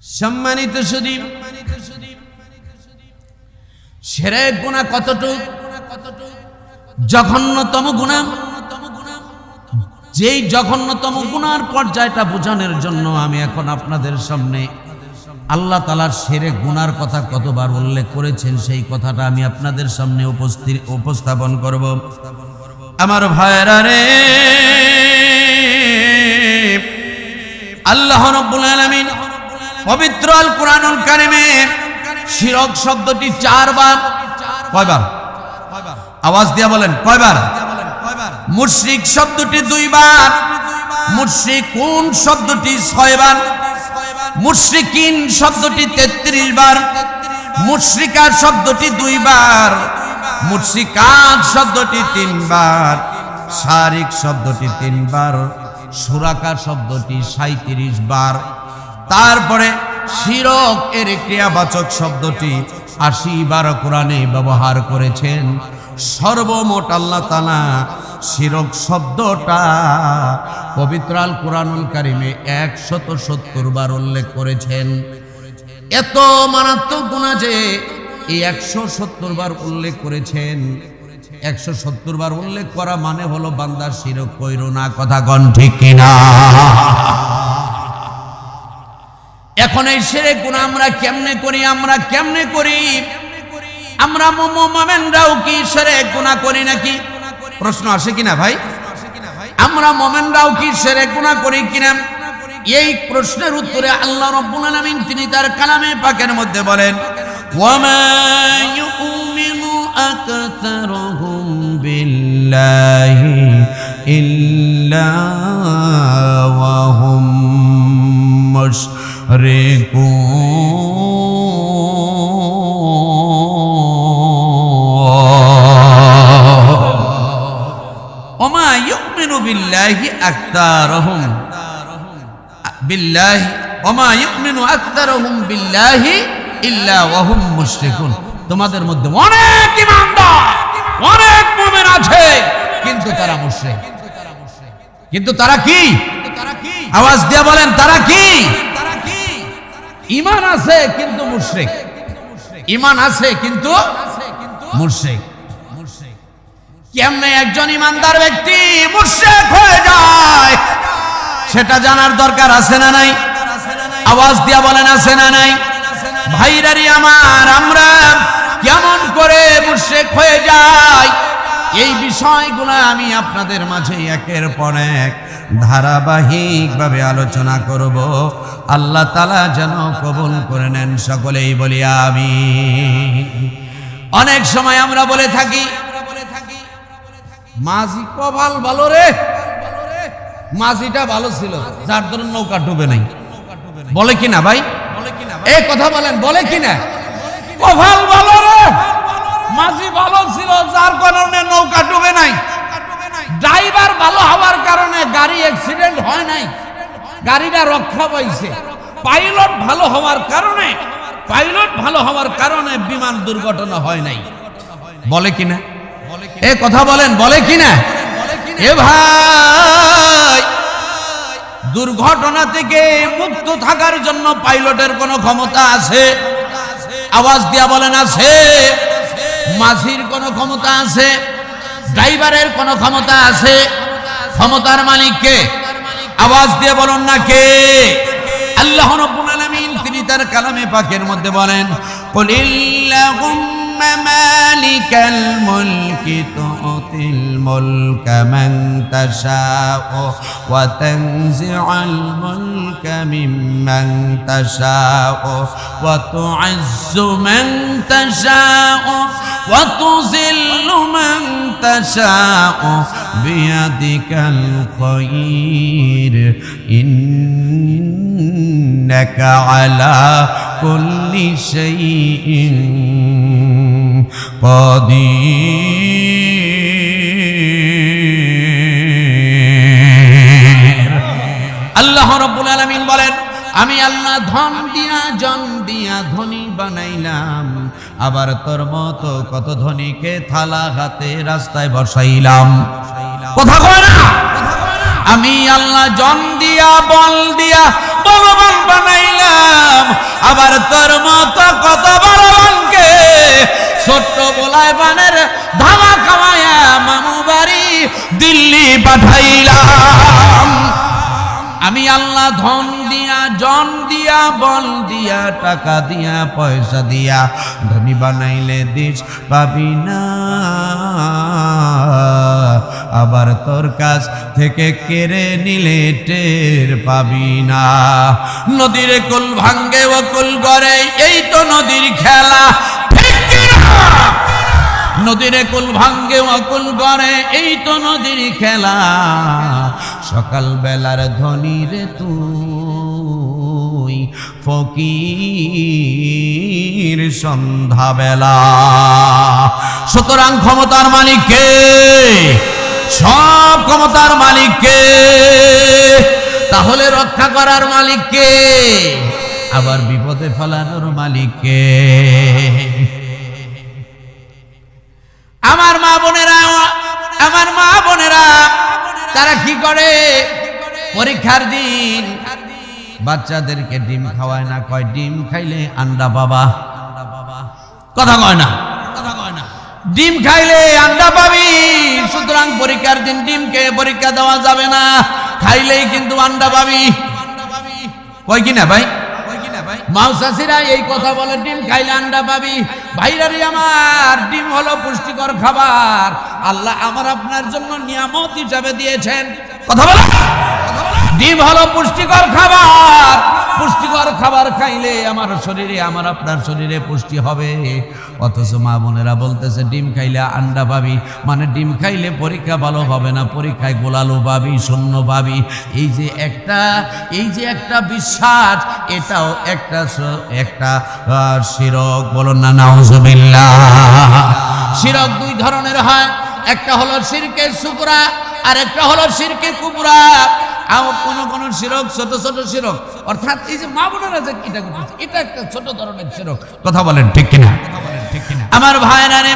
সম্মানিত সুধী, শিরক গুনাহ কতটুক জঘন্যতম গুনাহ, যেই জঘন্যতম গুনার পর্যায়টা বোঝানোর জন্য আমি এখন আপনাদের সামনে আল্লাহ তাআলার শিরক গুনার কথা কতবার উল্লেখ করেছেন সেই কথাটা আমি আপনাদের সামনে উপস্থাপন করব। আমার ভাইরা রে, আল্লাহ রাব্বুল আলামিন পবিত্র আল কোরআনুল কারীমে শিরক শব্দটি 4 বার, কয়বার? আওয়াজ দিয়া বলেন কয়বার? মুশরিক শব্দটি 2 বার, মুশরিকুন শব্দটি 6 বার, মুশরিকিন শব্দটি 33 বার, মুশরিকা শব্দটি 2 বার, মুশরিকাত শব্দটি 3 বার, শারিক শব্দটি 3 বার, সুরাকা শব্দটি 37 বার। তারপরে শিরক এর ক্রিয়াবাচক শব্দটি 80 বার কোরআনে ব্যবহার করেছেন। সর্বমোট আল্লাহ তাআলা শিরক শব্দটা পবিত্র আল কোরআনুল কারীমে 170 বার উল্লেখ করেছেন। এত মারাত্মক গুনাহ যে এই 170 বার উল্লেখ করেছেন। 170 বার উল্লেখ করা মানে হলো বান্দা শিরক কইরো না, কথা কোন ঠিক কিনা? এখন এই শিরক গুনাহ আমরা কেমনে করি? আমরা মুমিনরাও কি শিরক গুনাহ করি নাকি? প্রশ্ন আসে কিনা ভাই? আমরা মুমিনরাও কি শিরক গুনাহ করি কিনা? এই প্রশ্নের উত্তরে আল্লাহ রাব্বুল আলামিন তিনি তার কালামে পাকের মধ্যে বলেন, ওয়ামা ইউমিনু আকতারুহুম বিল্লাহি ইল্লা ওয়া হুম মুশরিকুন। ওমা ইউমিনু বিল্লাহি আকতারুহুম বিল্লাহি ওমা ইউমিনু আকতারুহুম বিল্লাহি ইল্লা ওয়া হুম মুশরিকুন। তোমাদের মধ্যে অনেক ঈমানদার, অনেক মুমিন আছে, কিন্তু তারা মুশরিক। কিন্তু তারা কি? আওয়াজ দিয়ে বলেন, তারা কি? ঈমান আছে কিন্তু মুশরিক। ঈমান আছে কিন্তু মুশরিক। কেমনে একজন ঈমানদার ব্যক্তি মুশরিক হয়ে যায় সেটা জানার দরকার আছে না নাই? আওয়াজ দিয়া বলেন আছে না নাই? ভাইরারি আমার, আমরা কেমন করে মুশরিক হয়ে যাই এই বিষয়গুলো আমি আপনাদের মাঝে একের পর এক ধারাবাহিকভাবে আলোচনা করব। আল্লাহ তাআলা যেন কবুল করে নেন, সকলেই বলি আমিন। অনেক সময় আমরা বলে থাকি, মাঝি কপাল ভালো রে, মাঝিটা ভালো ছিল যার ধরুন নৌকা ডুবে নাই। বলে কিনা ভাই? এই কথা বলেন, বলে কিনা? কপাল ভালো রে, মাঝি ভালো ছিল যার কারণে নৌকা ডুবে নাই। ড্রাইভার ভালো হওয়ার কারণে গাড়ি অ্যাক্সিডেন্ট হয় নাই, গাড়িটা রক্ষা পাইছে। পাইলট ভালো হওয়ার কারণে বিমান দুর্ঘটনা হয় নাই। বলে কিনা? এ কথা বলেন, বলে কিনা? এ ভাই, দুর্ঘটনা থেকে মুক্ত থাকার জন্য পাইলটের কোনো ক্ষমতা আছে? আওয়াজ দিয়া বলেন আছে? মাঝির কোনো ক্ষমতা আছে? ড্রাইভারের কোনো ক্ষমতা আছে? ক্ষমতার মালিক কে? আওয়াজ দিয়ে বলুন না কে? আল্লাহ রাব্বুল আলামিন তিনি তার কালামে পাকের মধ্যে বলেন, কুলিল্লাহুম্মা মালিকাল মুলকি তুতিল মুলকা মান তাশাউ ওয়া তানজিউল মুলকা মিম্মান তাশাউ ওয়া তু'ইজ্জু মান তাশাউ ওয়া তুযিল্লু মান তাশাউ বিয়াদিকাল খায়র ইন্নাকা আলা কুল্লি শাইইন কাদির। আল্লাহ রাব্বুল আলামিন বলেন, আমি আল্লাহ ধন দিয়া জন দিয়া ধনী বানাইলাম, আবার তোর মতো কত ধনীকে থালা হাতে রাস্তায় বসাইলাম। কথা কয় না? আমি আল্লাহ জন দিয়া বল দিয়া বলবান বানাইলাম, কত বড় বানকে ছোট্ট বলায় বানের ধামা খাওয়ায়া মামু বাড়ি দিল্লি পাঠাইলাম। আমি আল্লাহ ধন দিয়া, জন দিয়া, বল দিয়া, টাকা দিয়া, পয়সা দিয়া ধনী বানাইলে দেশ পাবি না, আবার তোর কাছ থেকে কেড়ে নিলে টের পাবি না। নদীর কুল ভাঙ্গে ও কুল গড়ে, এই তো নদীর খেলা, ঠিক কিনা? নদীর কুল ভাঙ্গে অকুল গড়ে, এই তো নদীর খেলা। সকাল বেলার ধনী রে তুই, ফকির সন্ধ্যা বেলা। সুতরাং ক্ষমতার মালিক কে? সব ক্ষমতার মালিক কে? তাহলে রক্ষা করার মালিক কে? আবার বিপদে ফেলানোর মালিক কে? আমার মা বোনেরা তারা কি করে? পরীক্ষার দিন বাচ্চাদেরকে ডিম খাওয়ায় না, কয় ডিম খাইলে আন্ডা পাবা। কথা কয় না? ডিম খাইলে আন্ডা পাবি, সুতরাং পরীক্ষার দিন ডিম খেয়ে পরীক্ষা দেওয়া যাবে না, খাইলেই কিন্তু আন্ডা পাবি। কয় কিনা ভাই? মাউসাসিরা এই কথা বলে, ডিম খাইলে আন্ডা পাবি। ভাইরারে আমার, ডিম হলো পুষ্টিকর খাবার, আল্লাহ আমার আপনার জন্য নিয়ামত হিসাবে দিয়েছেন। কথা বলো। ডিম হলো পুষ্টিকর খাবার, পুষ্টিকর খাবার খাইলে আমার শরীরে, আমার আপনার শরীরে পুষ্টি হবে। অথচ মা বোনেরা বলতেছে ডিম খাইলে আন্ডা পাবি, মানে ডিম খাইলে পরীক্ষা ভালো হবে না, পরীক্ষায় গোলালো পাবি, শূন্য পাবি। এই যে একটা বিশ্বাস, এটাও একটা শিরক। বলুন না নাউজুবিল্লাহ। শিরক দুই ধরনের হয়, একটা হলো শিরকে সুগরা, আর একটা হলো শিরকে কুবরা। কোন শিরক ছোট ছোট শিরক, অর্থাৎ এই যে মা বোনেরা যে এটা করতেছে, এটা একটা ছোট ধরনের শিরক। কথা বলেন ঠিক কিনা? আমার ভাইরা রে,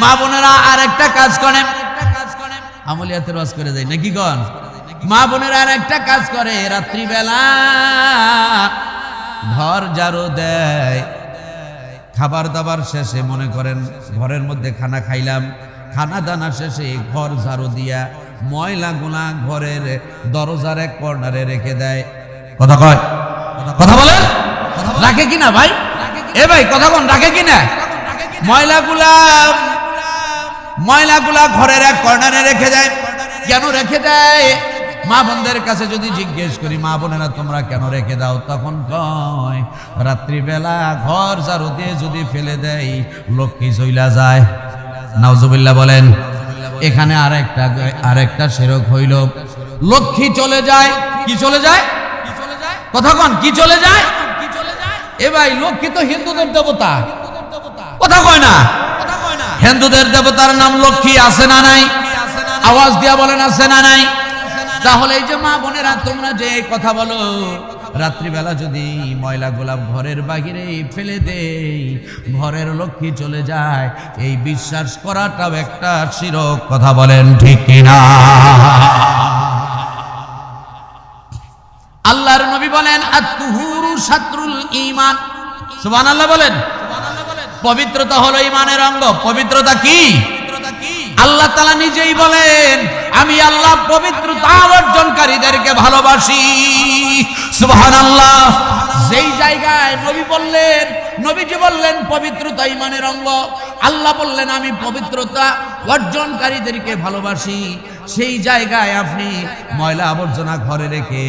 মা বোনেরা আর একটা কাজ করে, আমলিয়াতের ওয়াজ করে যায় নাকি কোন? মা বোনেরা আর একটা কাজ করে, রাত্রিবেলা ঘর ঝাড়ু দেয়। খাবার দাবার শেষে, মনে করেন ঘরের মধ্যে খানা খাইলাম, খানা দানা শেষে ঘর ঝাড়ু দিয়া ময়লাগুলা ঘরের দরজার এক কর্নারে রেখে দেয়। কথা কয়? কথা বলেন, রাখে কিনা ভাই? এ ভাই কথা কোন, রাখে কিনা? ময়লাগুলা ঘরের এক কর্নারে রেখে দেয়। কেন রেখে দেয়? মা বোনদের কাছে যদি জিজ্ঞেস করি, মা বোনেরা তোমরা কেন রেখে দাও, তখন কয় রাত্রিবেলা ঘর ঝাড়ু দিয়ে যদি ফেলে দেয় লক্ষ্মী চইলা যায়। নাউজুবিল্লাহ বলেন। এখানে আরেকটা শিরক হইল, লক্ষ্মী চলে যায়। কি চলে যায়? কথা কন, কি চলে যায়? এ ভাই লক্ষ্মী তো হিন্দুদের দেবতা। কথা কয় না? হিন্দুদের দেবতার নাম লক্ষ্মী, আছে না নাই? আওয়াজ দিয়া বলেন আছে না নাই? তাহলে এই যে মা বোনেরা তোমরা যে কথা বলো, রাত্রিবেলা যদি ময়লা গোলাপ ঘরের বাহিরে ফেলে দেই ঘরের লক্ষ্মী চলে যায়, এই বিশ্বাস করাটাও একটা শিরক। কথা বলেন ঠিক কিনা? আল্লাহর নবী বলেন আত-তুহুরু শাতরুল ঈমান। সুবহানাল্লাহ বলেন। পবিত্রতা হলো ঈমানের অঙ্গ। পবিত্রতা কি? আল্লাহ তাআলা নিজেই বলেন, আমি আল্লাহ পবিত্রতা অর্জনকারীদেরকে ভালোবাসি। সুবহানাল্লাহ। যেই জায়গায় নবীজি বললেন পবিত্রতা ঈমানের অঙ্গ, আল্লাহ বললেন আমি পবিত্রতা অর্জনকারীদেরকে ভালোবাসি, সেই জায়গায় আপনি ময়লা আবর্জনা ঘরে রেখে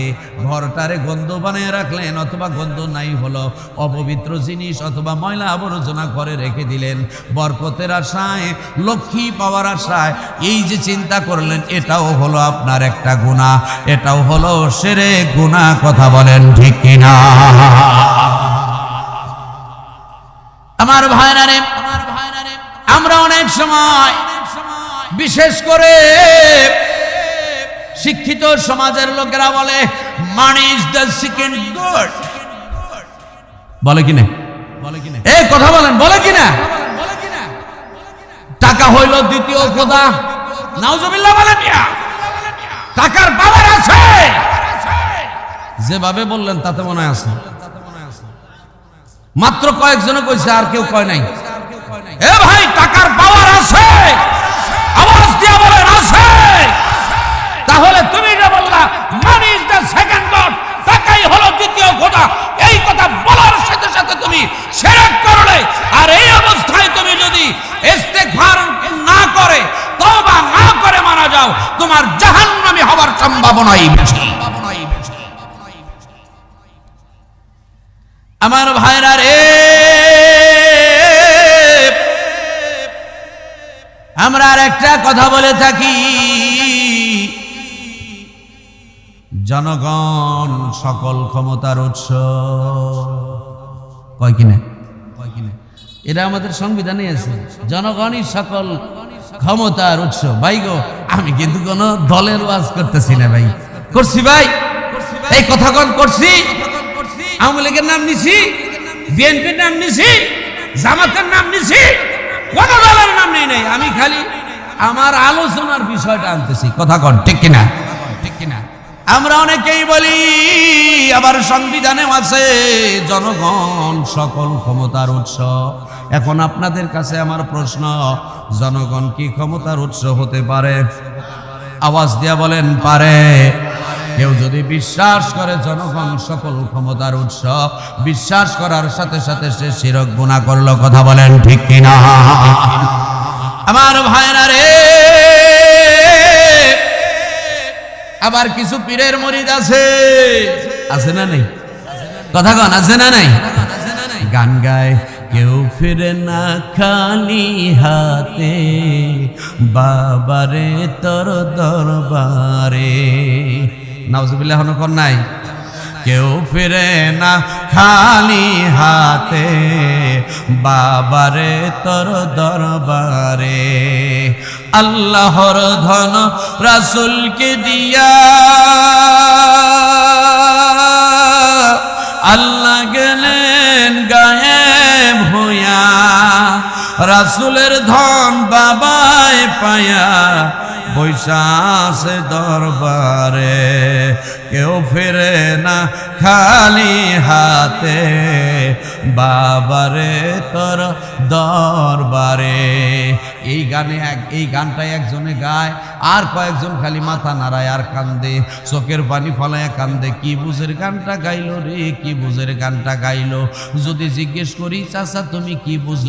ঘরটারে গন্ধ বানিয়ে রাখলেন, অথবা গন্ধ নাই হলো অপবিত্র জিনিস অথবা ময়লা আবর্জনা ঘরে রেখে দিলেন বরকতের আশায়, লক্ষ্মী পাওয়ার আশায়, এই যে চিন্তা করলেন, এটাও হলো আপনার একটা গুনাহ, এটাও হলো শিরক গুনাহ। কথা বলেন ঠিক কিনা? আমার ভাইরা রে, আমরা অনেক সময় বিশেষ করে শিক্ষিত সমাজের লোকেরা বলে money is the second god. বলে কিনা? এই কথা বলেন, বলে কিনা? টাকা হইল দ্বিতীয় খোদা। নাউজুবিল্লাহ বলেন। টাকার পাওয়ার আছে, যেভাবে বললেন তাতে মনে আছে। মাত্র কয়েকজনে কইছে, আর কেউ কয় নাই। এ ভাই, টাকার পাওয়ার আছে, আওয়াজ দিয়ে বলেন আছে। তাহলে তুমি যে বললা money is the second god, টাকাই হলো দ্বিতীয় খোদা, এই কথা বলার সাথে সাথে তুমি শিরক করলে, আর এই অবস্থায় তুমি যদি ইস্তেগফার না করে, তওবা না করে মারা যাও, তোমার জাহান্নামী হওয়ার সম্ভাবনাই বেশি। আমার ভাইরা রে, আমরা আর একটা কথা বলে থাকি, জনগণ সকল ক্ষমতার উৎস। কয় কিনা? এটা আমাদের সংবিধানে আছে, জনগণই সকল ক্ষমতার উৎস। ভাই গো, আমি কিন্তু কোন দলের ওয়াজ করতেছি না ভাই। করছি ভাই, এই কথাগণ করছি। আওয়ামী লীগের নাম নিছি, বিএনপির নাম নিছি, জামাতের নাম নিছি, কোন দলের নাম নেই নাই। আমি খালি আমার আলোচনার বিষয়টা আনতেছি। কথা কন ঠিক কিনা? আমরা অনেকেই বলি, আবার সংবিধানেও আছে জনগণ সকল ক্ষমতার উৎস। এখন আপনাদের কাছে আমার প্রশ্ন, জনগণ কি ক্ষমতার উৎস হতে পারে? আওয়াজ দিয়া বলেন পারে? কেউ যদি বিশ্বাস করে জনগণ সকল ক্ষমতার উৎস, বিশ্বাস করার সাথে সাথে সে শিরক গুনাহ করলো। কথা বলেন ঠিক কিনা? আমার ভাইরা রে, আবার কিছু পীরের মুরিদ আছে, আছে না নেই? কথা কন, আছে না নাই? গান গায়, কেউ ফিরে না খালি হাতে, বাবারে তোর দরবারে। নাউজুবিল্লাহ কোন নাই? কেউ ফিরে না খালি হাতে, বাবারে তোর দরবারে। আল্লাহর ধন রাসূলকে দিয়া আল্লাহ গেলেন গায়েব হইয়া, রাসূলের ধন বাবায় পায়া বৈশা আছে দরবারে। কেউ ফিরে না খালি হাতে, বাবারে তোর দরবারে। এই গানটাই একজনে গায়, আর কয়েকজন খালি মাথা নাড়ায় আর কান্দে, চোখের পানি ফলায় কান্দে। কি বুঝের গানটা গাইলো রে, কি বুঝের গানটা গাইলো? যদি জিজ্ঞেস করি, চাচা তুমি কি বুঝলে?